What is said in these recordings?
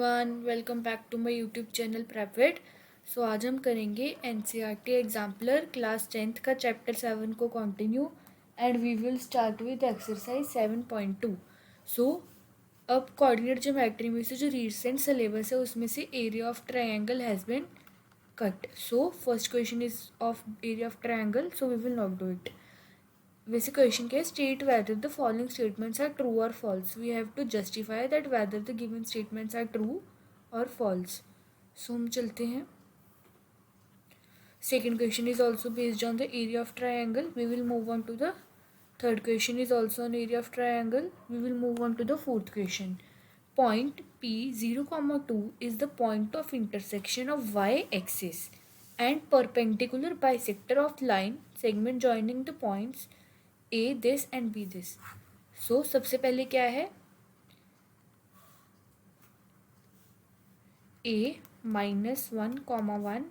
Everyone, welcome back to my YouTube channel PrepWit. So आज हम करेंगे एनसीईआरटी एग्जाम्पलर क्लास 10th का chapter 7 को continue and we will start with exercise 7.2। So अब coordinate geometry में से जो रिसेंट सिलेबस है उसमें से area of triangle has been cut. So first question is of area of triangle, so we will not do it. Basic question क्या है, state whether the following statements are true or false. We have to justify that whether the given statements are true or false. So हम चलते हैं. Second question is also based on the area of triangle. We will move on to the third question is also on area of triangle. We will move on to the fourth question. Point P 0,2 is the point of intersection of y-axis and perpendicular bisector of line segment joining the points A this and B this. So सबसे पहले क्या है, A -1,1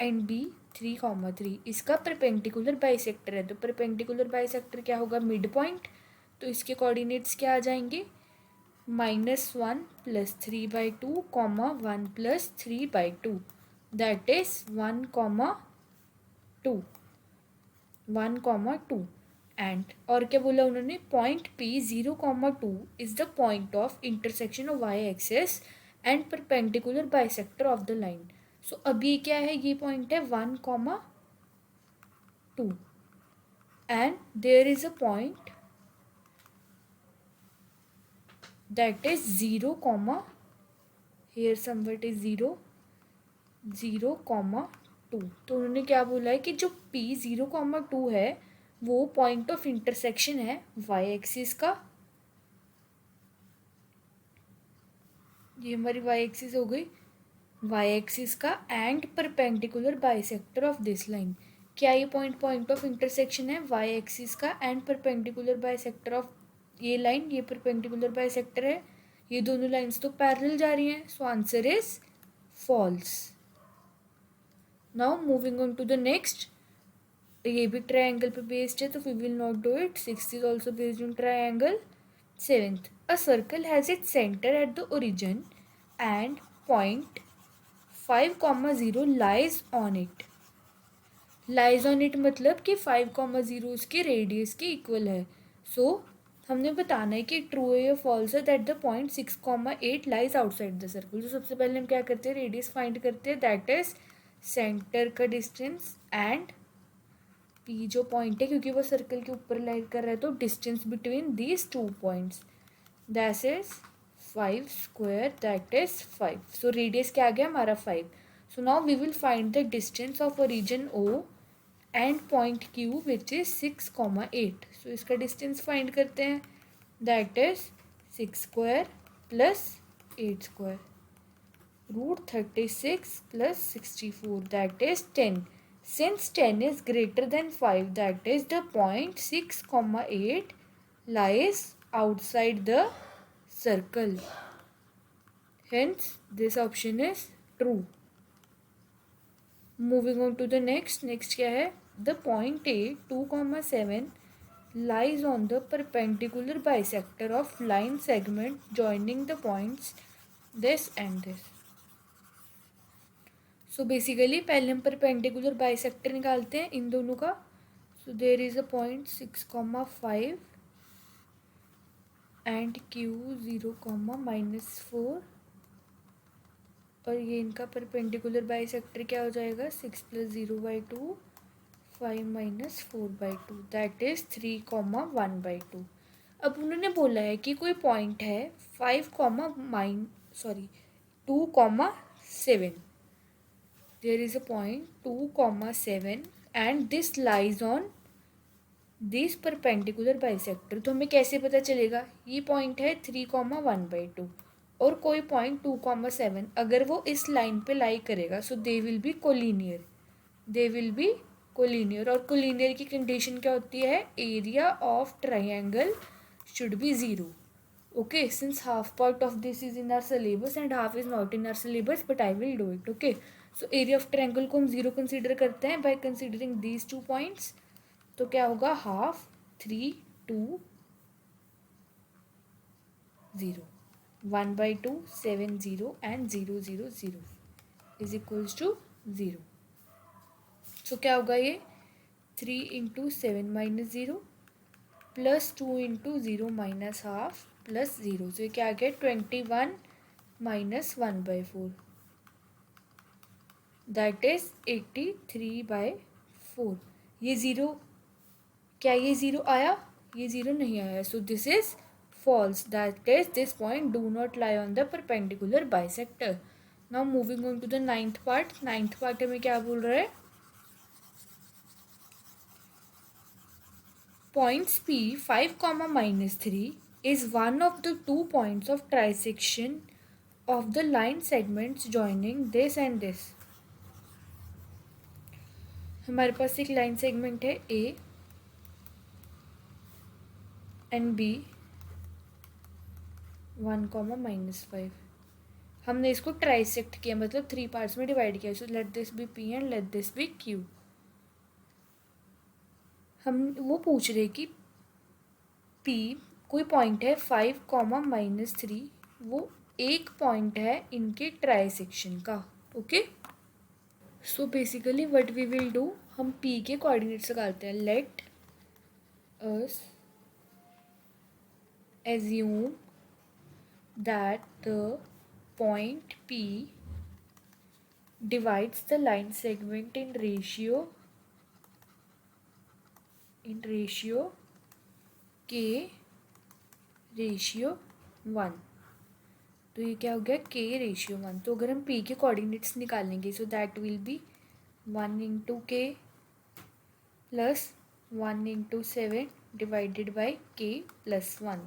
and B 3,3 इसका perpendicular bisector है। तो perpendicular bisector क्या होगा, mid point. तो इसके कोऑर्डिनेट्स क्या आ जाएंगे, -1 + 3/2, 1 + 3/2, दैट इज 1,2 1,2 एंड और क्या बोला उन्होंने, point P 0,2 is the point of intersection of Y axis and perpendicular bisector of the line. So अब ये क्या है, ये पॉइंट है 1,2 and there is a point that is 0, here somewhat is 0, 0,2। तो उन्होंने क्या बोला है कि जो P 0,2 है वो पॉइंट ऑफ इंटरसेक्शन है वाई एक्सिस का, ये हमारी वाई एक्सिस हो गई, वाई एक्सिस का and perpendicular bisector of this line. क्या ये पॉइंट ऑफ इंटरसेक्शन है वाई एक्सिस का एंड परपेंडिकुलर बाइसेक्टर ऑफ ये लाइन, ये परपेंडिकुलर बाइसेक्टर है, ये दोनों लाइंस तो पैरेलल जा रही हैं। So answer is false. Now moving on to the next, ये भी ट्रायंगल पे बेस्ड है तो we will not do it. 6th is also based on triangle. 7th, a circle has its center at the origin and point 5,0 lies on it. Lies on it मतलब कि 5,0 उसके radius के equal है। सो हमने बताना है कि ट्रू है या फॉल्स है, that the point 6,8 lies outside the circle. तो सबसे पहले हम क्या करते हैं, रेडियस फाइंड करते हैं, दैट इज सेंटर का डिस्टेंस एंड पी जो पॉइंट है क्योंकि वो सर्कल के ऊपर लाइट कर रहा है तो distance between these 2 points, that is 5 square, that is 5। So radius क्या आ गया हमारा 5। So now we will find the distance of origin O and point Q which is 6,8। So इसका डिस्टेंस फाइंड करते हैं, that is 6 square plus 8 square, √36 + 64, that is 10. Since 10 is greater than 5, that is the point 6,8 lies outside the circle. Hence, this option is true. Moving on to the next. Next क्या है, the point A 2,7 lies on the perpendicular bisector of line segment joining the points this and this. So basically पहले हम perpendicular bisector निकालते हैं इन दोनों का। So there is a point 6,5 and Q 0,-4 और ये इनका परपेंडिकुलर बाइसेक्टर क्या हो जाएगा, 6 + 0/2, 5 - 4/2, दैट इज 3,1/2। अब उन्होंने बोला है कि कोई पॉइंट है 2,7, there is a point 2,7 and this lies on this perpendicular bisector। तो हमें कैसे पता चलेगा, ये पॉइंट है 3,1/2 और कोई पॉइंट 2,7, अगर वो इस लाइन पे लाई करेगा सो दे विल बी कोलिनियर, और कोलिनियर की कंडीशन क्या होती है, area of triangle should be 0। okay, since half part of this is in our syllabus and half is not in our syllabus, but I will do it. okay, so area of triangle को हम 0 consider करते हैं by considering these 2 points। तो क्या होगा, 1/2, 3, 2, 0। 1/2, 7 0 and 0 0 0 is equals to 0. So क्या होगा ये 3 into 7 minus 0 plus 2 into 0 minus half plus 0. तो ये क्या आ गया 21 माइनस 1/4 दैट इज 83/4. ये ज़ीरो, क्या ये ज़ीरो आया? ये ज़ीरो नहीं आया. So this is false. That is this point do not lie on the perpendicular bisector. Now moving on to the ninth part. Ninth part में क्या बोल रहा है? Points P 5, -3 is one of the 2 points of trisection of the line segments joining this and this. हमारे पास एक line segment है A and B 1, -5. हमने इसको ट्राइसेक्ट किया, मतलब 3 पार्ट्स में डिवाइड किया. So let this be P and let this be Q. हम वो पूछ रहे कि P कोई पॉइंट है 5, -3. वो एक पॉइंट है इनके ट्राइसेक्शन का. Okay. So basically what we will do, हम P के कोऑर्डिनेट्स निकालते हैं. Let us assume that the point P divides the line segment in ratio K ratio 1. तो ये क्या हो गया K ratio 1. तो अगर हम P के कोऑर्डिनेट्स निकालेंगे so that will be 1 into K plus 1 into 7 divided by K plus 1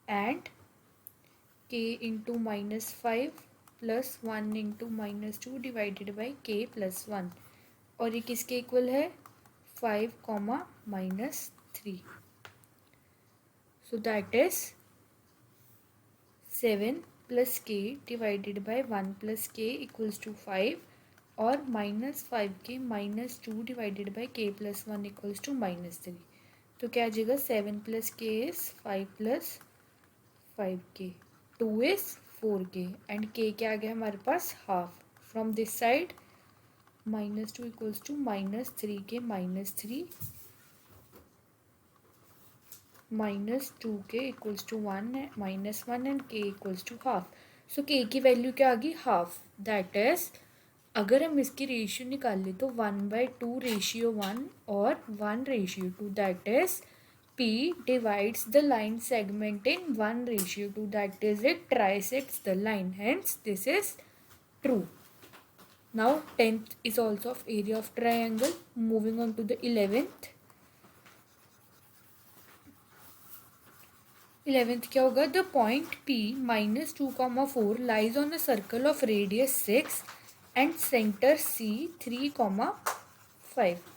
and K into -5 plus 1 into -2 divided by K plus 1. और ये किसके इक्वल है? 5, -3. So that is 7 plus K divided by 1 plus K equals to 5 और -5K -2 divided by K plus 1 equals to -3. तो क्या आ जाएगा 7 plus K is 5 plus 5K. 2 is 4K and K क्या आ गया हमारे पास? Half. From this side -2 equals to -3K -3 -2K equals to 1 -1 and K equals to half. So K की वैल्यू क्या आ गई? हाफ. दैट इज अगर हम इसकी रेशियो निकाल ले तो 1/2 रेशियो 1 और 1 ratio 2. That is P divides the line segment in 1 ratio 2. That is, it trisects the line. Hence, this is true. Now, 10th is also of area of triangle. Moving on to the 11th. 11th क्या होगा? The point P -2, 4 lies on a circle of radius 6 and center C 3, 5.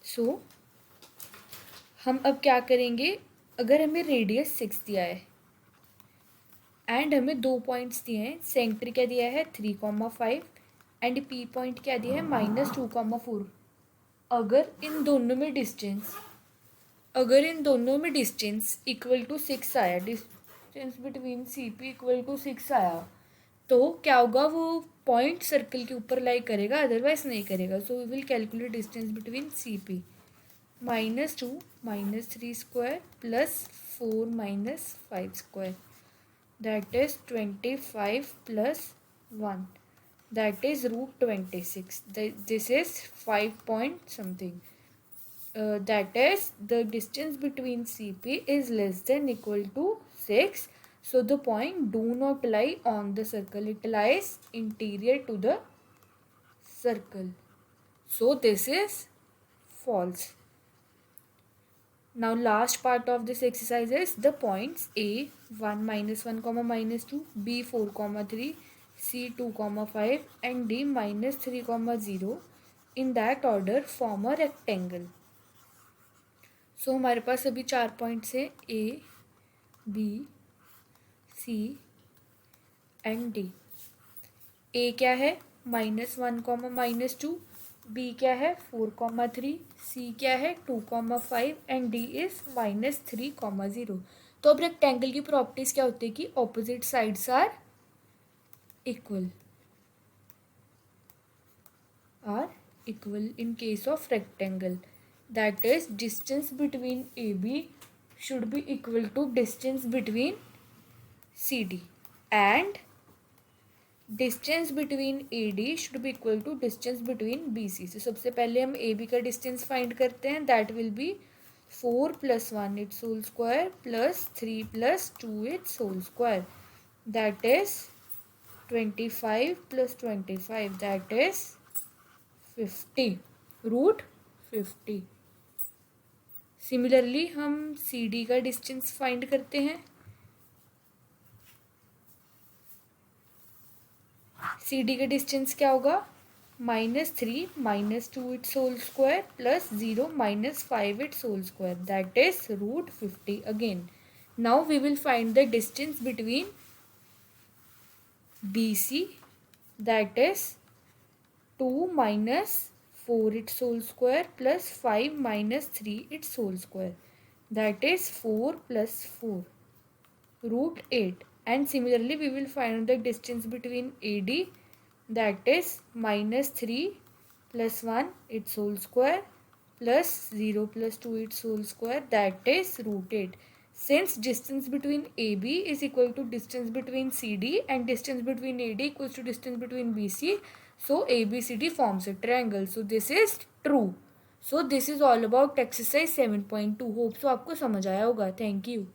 सो हम अब क्या करेंगे? अगर हमें radius 6 दिया है एंड हमें 2 पॉइंट्स दिए हैं. सेंटर क्या दिया है? 3, 5 एंड P पॉइंट क्या दिया है? -2, 4. अगर इन दोनों में डिस्टेंस इक्वल टू 6 आया, distance between CP equal to 6 आया, तो क्या होगा? वो पॉइंट सर्कल के ऊपर लाई करेगा, अदरवाइज नहीं करेगा. So we will calculate distance between CP. -2 -3 square plus 4 -5 square. That is 25 plus 1. That is √26. This is 5 point something. That is the distance between CP is less than equal to 6. So the point do not lie on the circle. It lies interior to the circle. So this is false. Now last part of this exercise is the points A 1, -1, -2, B 4, 3, C 2, 5 and D -3, 0 in that order form a rectangle. So हमारे पास अभी 4 points है A, B, C and D. A क्या है? -1, -2. B क्या है? 4, 3. C क्या है? 2, 5 and D is -3, 0. तो अब रेक्टेंगल की प्रॉपर्टीज क्या होती है कि opposite sides are equal in case of rectangle, that is distance between AB should be equal to distance between CD and distance between AD should be equal to distance between BC. So सबसे पहले हम AB का distance find करते हैं, that will be 4 plus 1 its whole square plus 3 plus 2 its whole square, that is 25 plus 25, that is 50 root 50. Similarly हम C D का distance find करते हैं. सी डी का डिस्टेंस क्या होगा, -3 -2 it's whole square plus 0 -5 it's whole square, that is root 50 again. Now we will find the distance between B C, that is 2 -4 its whole square plus 5 -3 its whole square, that is 4 plus 4 root 8. And similarly we will find the distance between AD, that is -3 plus 1 its whole square plus 0 plus 2 its whole square, that is root 8. Since distance between AB is equal to distance between CD and distance between AD equals to distance between BC, so ABCD forms a triangle. So this is true. So this is all about exercise 7.2. Hope so आपको समझ आया होगा. Thank you.